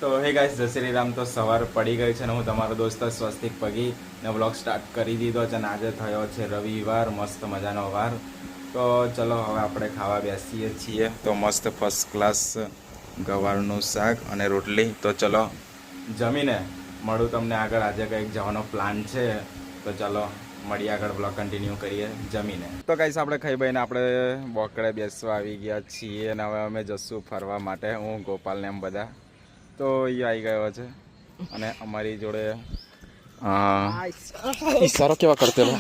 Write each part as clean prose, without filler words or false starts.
તો હે ગાઈસ, જય શ્રી રામ. તો સવાર પડી ગઈ છે ને હું તમારો દોસ્ત સ્વસ્તિક પગી ને વ્લોગ સ્ટાર્ટ કરી દીધો છે. અને આજે થયો છે રવિવાર, મસ્ત મજાનો વાર. તો ચલો હવે આપણે ખાવા બેસીએ છીએ. તો મસ્ત ફર્સ્ટ ક્લાસ ગવારનું શાક અને રોટલી. તો ચલો જમીને મળું તમને આગળ. આજે કંઈક જવાનો પ્લાન છે, તો ચલો મળીએ આગળ. બ્લોગ કન્ટિન્યુ કરીએ જમીને. તો ગાઈસ, આપણે ખાઈ બહીને આપણે બોકડે બેસવા આવી ગયા છીએ અને હવે અમે જશું ફરવા માટે. હું ગોપાલ ને એમ બધા તો એ આવી ગયો છે. અને અમારી જોડે ઈશારો કેવા કરતેલો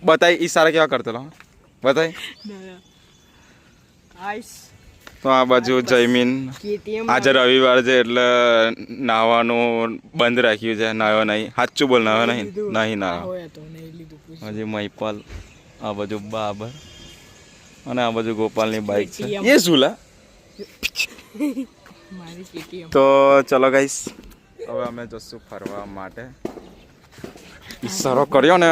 બતાય, ઈશારા કેવા કરતેલો બતાય. તો આ બાજુ જયમીન આજે રવિવાર છે એટલે નાહવાનું બંધ રાખ્યું છે. નાહ્યો નહીં, સાચું બોલ, નાહ્યો નહીં, નહીં નાહ્યો. હજી મહિપાલ, આ બાજુ બાબર અને આ બાજુ ગોપાલની બાઈક છે. એ શું લા? તો ચલો ગાઈસ, હવે અમે જશું ફરવા માટે. ઈશારો કર્યો ને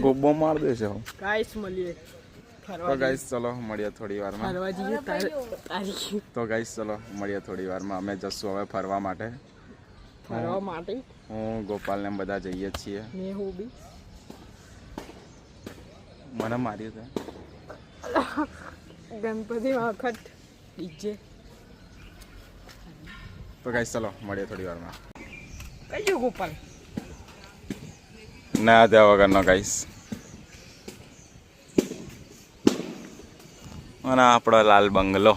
ગોબો માર દે છે. તો ગાઈસ ચલો મળીએ થોડી વારમાં. તો ગાઈસ ચલો મળીએ થોડી વારમાં. અમે જશું હવે ફરવા માટે. હું ગોપાલ ને બધા જઈએ છીએ. મને માર્યું છે ગણપતિ વખત ડીજે. તો ગાઈસ ચલો મળીએ થોડી વારમાં. કયો ગોપાલ ના ત્યાં વગરનો ગાઈસ. અને આપણો લાલ બંગલો.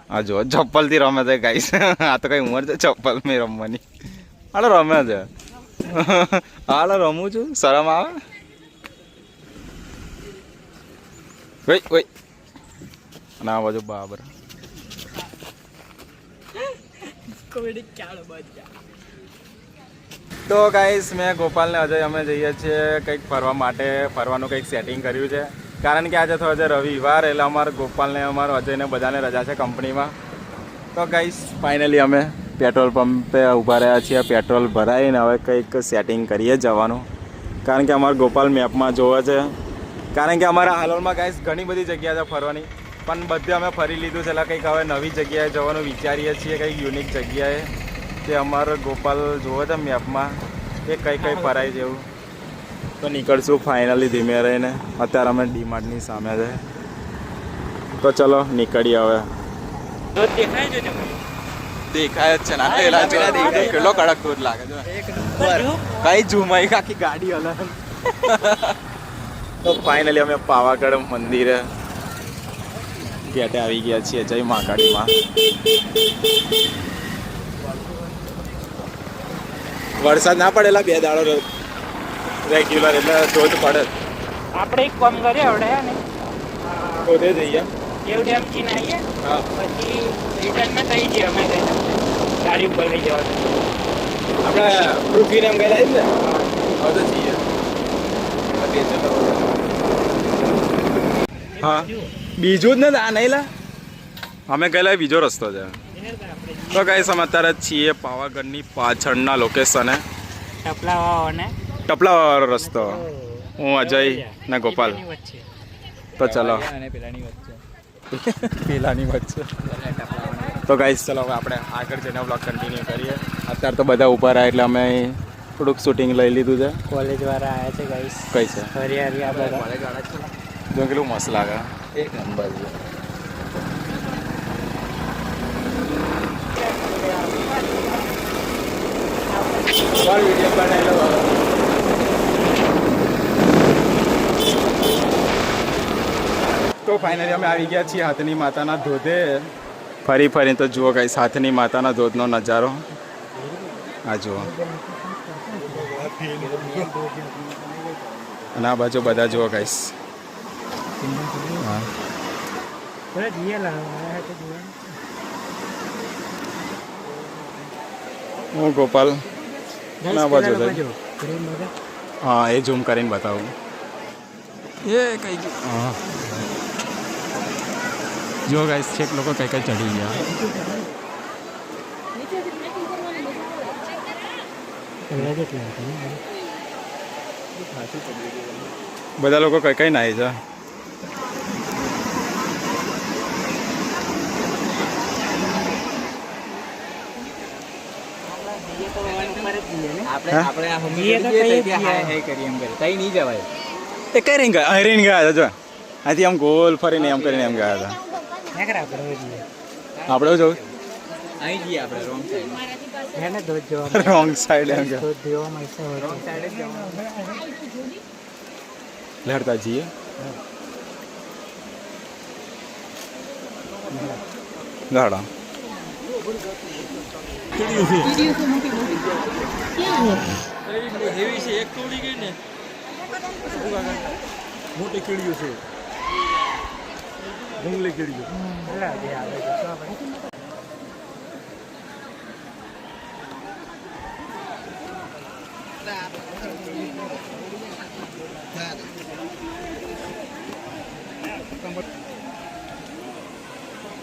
હા જો ચપ્પલ થી રમે છે ગાઈસ. આ તો કઈ ઉંમર છે ચપ્પલ મેં રમવાની? હાલો રમે છે. હાલો રમું છું, શરમ આવે? ઓય અને આ બાજુ બાબર. તો ગાઈસ, મેં ગોપાલ ને અજય અમે જઈએ છીએ કંઈક ફરવા માટે. ફરવાનું કંઈક સેટિંગ કર્યું છે, કારણ કે આજે થયો છે રવિવાર, એટલે અમારે ગોપાલને, અમારો અજયને બધાને રજા છે કંપનીમાં. તો ગાઈસ ફાઇનલી અમે પેટ્રોલ પંપે ઊભા રહ્યા છીએ. પેટ્રોલ ભરાઈને હવે કંઈક સેટિંગ કરીએ જવાનું, કારણ કે અમારા ગોપાલ મેપમાં જોવે છે. કારણ કે અમારા હાલોલમાં ગાઈસ ઘણી બધી જગ્યા છે ફરવાની, પણ બધે અમે ફરી લીધું છે. એટલે કંઈક હવે નવી જગ્યાએ જવાનું વિચારીએ છીએ, કંઈક યુનિક જગ્યાએ. તે અમારો ગોપાલ જોવે છે મેપમાં એ કઈ કઈ ફરાય જેવું. તો નીકળશું ફાઇનલી ધીમે રહીને. અત્યારે અમે ડીમાર્ટની સામે છે. તો ચલો નીકળીએ હવે. દેખાય જ છે ને, કેટલો કડક દૂધ લાગે છે. કઈ ઝુમાઈ આખી ગાડી હલે. તો ફાઇનલી અમે પાવાગઢ મંદિરે ગેટે આવી ગયા છીએ. જય મહાકાળીમાં. વરસાદ ના પડેલા 2 દાડો રેગ્યુલર, એટલે ધોધ પડે. આપણે એક કામ કરીએ આવડે ને ધોધે જઈએ, કેવ ડેમ થી આવીએ, હા, પછી રિટર્નમાં થઈ જઈએ. અમે ગાડી ઉપર લઈ જવાનું. આપણે રૂકીને એમ ગયેલા ને, હવે તો જઈએ. હા, બીજું જ ને આ નહીં લા, અમે ગયેલા બીજો રસ્તો છે. તો ગાઈસ અમે અત્યારે છીએ પાવાગઢની પાછળના લોકેશને, ટપલાવાળો રસ્તો. હું અજય ને ગોપાલ. તો ચલો પેલાની વચ્ચે. તો ગાઈસ ચલો હવે આપણે આગળ જઈને બ્લોગ કન્ટિન્યુ કરીએ. અત્યારે તો બધા ઊભા રહ્યા એટલે અમે થોડુંક શૂટિંગ લઈ લીધું છે. કોલેજ વાળા આવ્યા છે ગાઈસ. કઈ છે? હરિયાળી આ બધા કોલેજ વાળા છે. જો કેટલું મસ્ત લાગે, એક નંબર છે. તો ફાઇનલી અમે આવી ગયા છીએ હાથની માતાના ધોધે. ફરીને તો જુઓ ગાઈસ, હાથની માતાના ધોધનો નજારો આ જુઓ. અને આ બાજુ બધા જુઓ ગાઈસ. હા, હું ગોપાલ ના બાજુ. હા, એ ઝૂમ કરીને બતાવું. એ કઈ હા જો ગાઈસ, છેક લોકો કઈ કઈ ચડી ગયા. બધા લોકો કઈ કઈ નાય છે. આપણે આ હમી કરીએ હાય હાય કરીએ એમ કરે તઈ નહીં જવાય. એ કઈ રીંગ ગયા હરીને ગયા હતા જો અહીંથી આમ ગોલ ફરીને એમ કરીને એમ ગયા હતા. આપણે જવું અહીં જઈએ આપણે રોંગ સાઈડ. રોંગ સાઈડ એમ કે રોંગ સાઈડ જ જવાનું. લડતા જઈએ ગાડા એવી છે એક તોડી ગઈ ને મોટી કીડીઓ છે જંગલી કીડીઓ.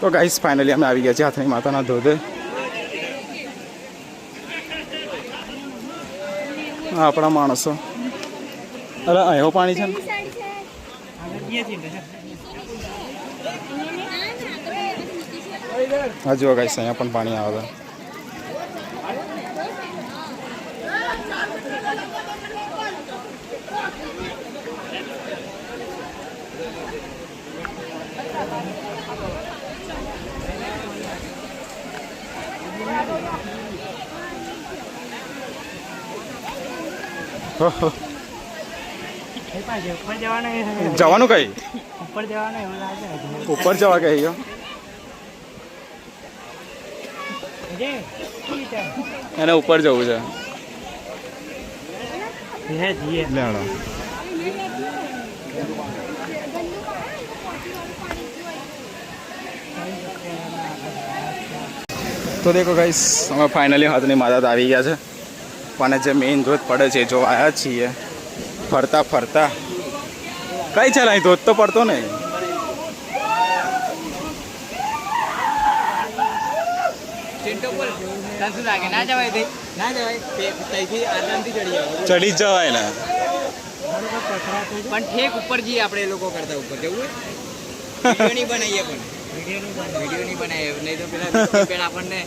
તો ગાઈસ ફાઇનલી અમે આવી ગયા છીએ હાથની માતાના ધોધે. આપણા માણસો અરે અહીં પાણી છે ને હા જુઓ ગાઈસ અહીંયા પણ પાણી આવે છે. જવાનું કઈ ઉપર જવા કે એને ઉપર જવું છે. લેણો તો દેખો ગાઈસ અમે ફાઇનલી હાથની માતા આવી ગયા છે પણ જે મેઇન ધોધ પડે છે જો આવ્યા છીએ ફરતા ફરતા કઈ છે અહીં ધોધ તો પડતો ને. ચડી જ જવાય ને પણ ઠેક ઉપર જઈએ આપણે એ લોકો કરતા ઉપર જવું વિડીયો નહીં બનાવીએ પણ વિડીયો નહીં બનાવીએ નહીં તો પેલા આપણને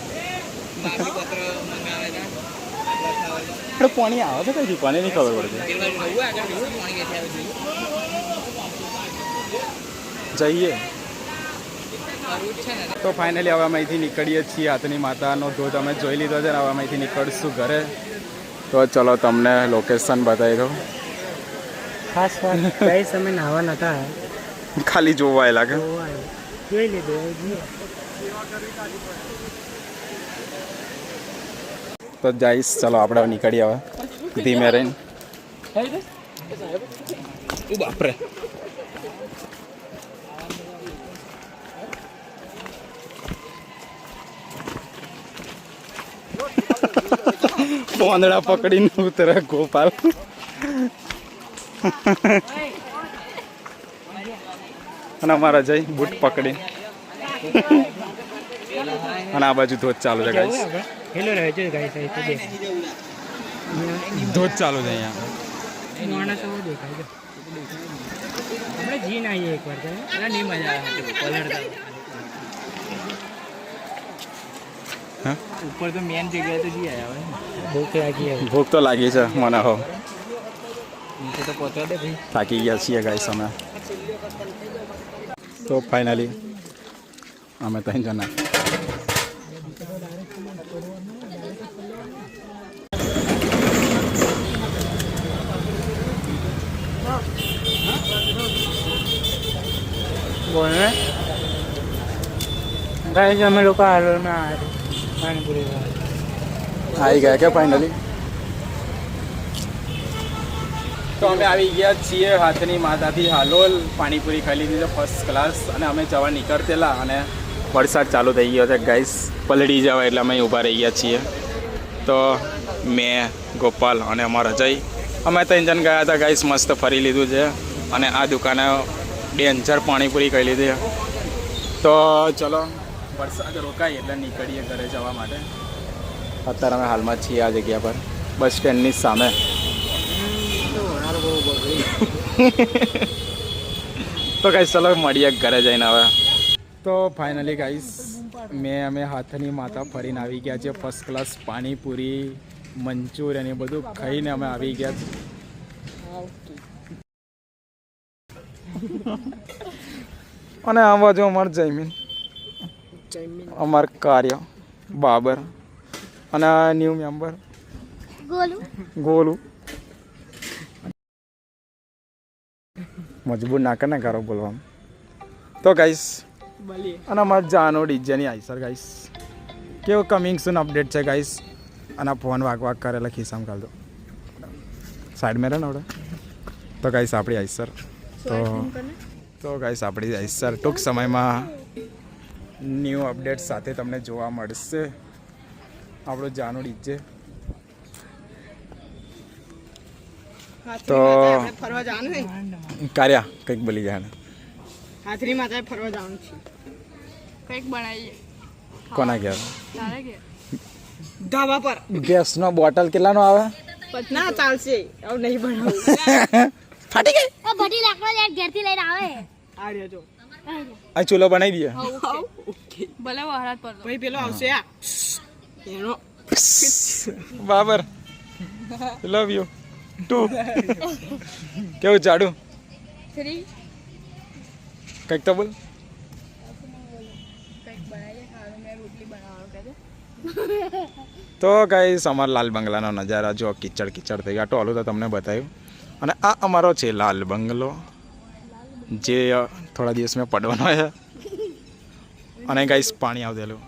માફી પત્ર મંગાવે છે. પાણી આવે છે કઈ પાણી નહીં ખબર પડતી. જઈએ તો ફાઇનલી હવે અમે અહીંથી નીકળીએ છીએ. હાથની માતાનો ધોધ અમે જોઈ લીધો છે ને હવે અમે અહીંથી નીકળશું ઘરે. તો ચલો તમને લોકેશન બતાવી દઉં. ખાસ વાત ગાઈસ અમે નાવા નતા ખાલી જોવા લાગે જોઈ લીધું. તો જઈશ ચલો આપણે નીકળીએ હવે ધીમે રહીને. બાપરે પોંદડા પકડીને ઉતરે ગોપાલ. અને અમારા જઈ બૂટ પકડી અને આ બાજુ ધોધ ચાલુ છે ગાઈસ. હેલો રહેજો ગાઈસ અહીં ધોધ ચાલુ છે અહીંયા. માણસ આવો દેખાય છે. આપણે જી ના આવીએ એકવાર તો નહીં મજા આવે પલળતા હા ઉપર તો મેન જગ્યાએ તો જઈ આવ્યા ભૂખ લાગી હવે. ભૂખ તો લાગી છે મને. હો નીચે તો પહોંચવા દે ભાઈ. થાકી ગયા છીએ ગાઈસ અમે. તો ફાઇનલી અમે ત્રણ જણા બોલ ને ગાઈસ અમે લોકો હાલોલમાં પાણીપુરી આવી ગયા કે ફાઇનલી. તો અમે આવી ગયા છીએ હાથની માતાથી હાલોલ. પાણીપુરી ખાઈ લીધી છે ફર્સ્ટ ક્લાસ અને અમે જવા નીકળતેલા અને વરસાદ ચાલુ થઈ ગયો છે ગાઈસ. પલળી જવા એટલે અમે ઊભા રહી ગયા છીએ. તો મેં ગોપાલ અને અમારા જય અમે ત્રણ જણ ગયા હતા ગાઈસ. મસ્ત ફરી લીધું છે અને આ દુકાને ડેન્જર પાણીપુરી ખાઈ લીધી. તો ચલો વરસાદ રોકાય એટલે નીકળીએ ઘરે જવા માટે. અત્યારે અમે હાલમાં છીએ આ જગ્યા પર બસ સ્ટેન્ડની સામે. તો ગાઈસ ચલો મળીએ ઘરે જઈને હવે. તો ફાઇનલી ગાઈસ અમે હાથની માતા ફરીને આવી ગયા છે. ફર્સ્ટ ક્લાસ પાણીપુરી મંચુરિયન એ બધું ખાઈને અમે આવી ગયા છીએ. અને આ બાજુ અમાર જયમીન, અમાર કાર્ય બાબર અને આ ન્યૂ મેમ્બર ગોલુ. મજબૂર ના કરે ને કરો બોલવામાં. તો ગાઈસ અને અમારે જાનો ડીજેની આઈસર ગાઈસ કેવું કમિંગ સૂન અપડેટ છે ગાઈસ. અને ફોન વાગ કરેલા ખિસ્સામાં કાઢ દો સાઈડ મેં રહે ને આપણે. તો ગાઈસ આપણી આઈસર તો ગાઈસ આપણી આઈસર ટૂંક સમયમાં ન્યૂ અપડેટ સાથે તમને જોવા મળશે. આપણો જાનો ડીજે તો ફરવા જવાનું છે કાર્યા કંઈક બોલી ગયા ને હાથરી માતા ફરવા જવાનું છે કંઈક બનાવીએ. કોના ગયા તારે કે ધાબા પર ગેસનો બોટલ કેટલાનો આવે? ના ચાલશે આવું નહીં બનાવું. ફાટી ગઈ. બધી લાકડો યાર ઘેરથી લઈને આવે આ રહ્યો જો આ ચૂલો બનાવી દઈએ. ભલે વહરાત પર ભાઈ પેલો આવશે આ એનો બાબર લવ યુ 2 કેવું ચાડું 3 કંઈક તો બોલ. કંઈક બનાવીએ ખાવાનું મેં રોટલી બનાવવાનું કહે તો ગાઈસ અમારા લાલ બંગલાનો નજારા જો કિચડ કિચડ થઈ ગયા. ટોલું તો તમને બતાવ્યું. અને આ અમારો છે લાલ બંગલો જે થોડા દિવસમાં પડવાનો છે. અને ગાઈસ પાણી આવતેલું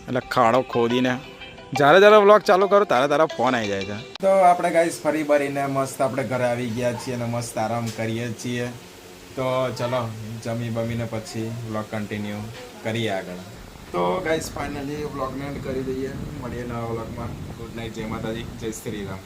એટલે ખાડો ખોદીને જ્યારે વ્લોગ ચાલુ કરું તારા ફોન આવી જાય છે. તો આપણે ગાઈસ ફરી ભરીને મસ્ત આપણે ઘરે આવી ગયા છીએ અને મસ્ત આરામ કરીએ છીએ. તો ચલો જમી બમીને પછી વ્લોગ કન્ટિન્યુ કરીએ આગળ. તો ગાઈસ ફાઇનલી વ્લોગને એન્ડ કરી દઈએ. મળીએ નવા વ્લોગમાં. ગુડ નાઇટ, જય માતાજી, જય શ્રી રામ.